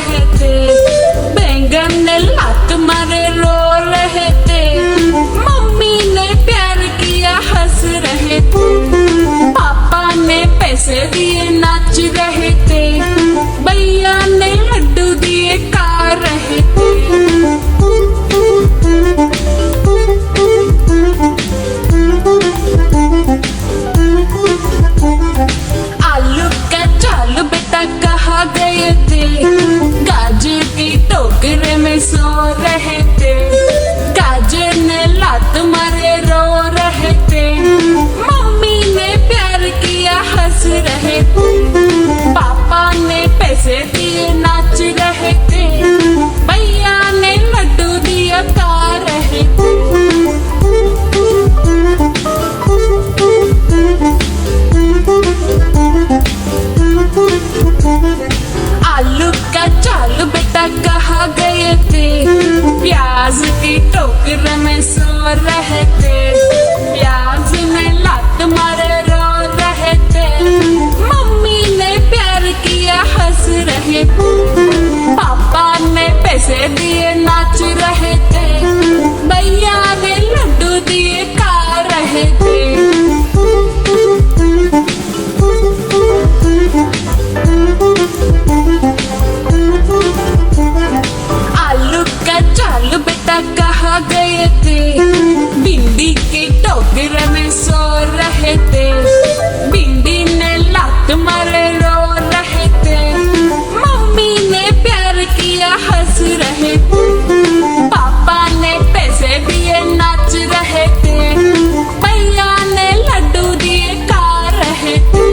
रहे थे। बैंगन ने लात मारे रो रहे थे। मम्मी ने प्यार किया हंस रहे थे। पापा ने पैसे दिए नाच रहे थे। भैया ने लड्डू दिए खा रहे थे। आलू का चाल बेटा कहाँ गए थे। गाजर की टोकरे में सो रहे थे। गाजर ने लात मारे रो रहे थे। मम्मी ने प्यार किया हंस रहे थे। पापा ने पैसे दिए नाच रहे थे। भैया ने लड्डू दिया खा रहे थे। आलू का चाल बेटा कहाँ गए थे। प्याज की टोकरे में सो रहे थे। प्याज ने लात मारे रो रहे थे। मम्मी ने प्यार किया हंस रहे थे। पापा ने पैसे दिए नाच रहे थे। भैया ने लड्डू दिए खा रहे थे। आलू का चाल बेटा कहाँ गए थे। भिंडी के टोकरे में सो रहे थे। भिंडी ने लात मारे रो रहे थे। मम्मी ने प्यार किया हंस रहे थे। पापा ने पैसे दिए नाच रहे थे। भैया ने लड्डू दिए खा रहे थे।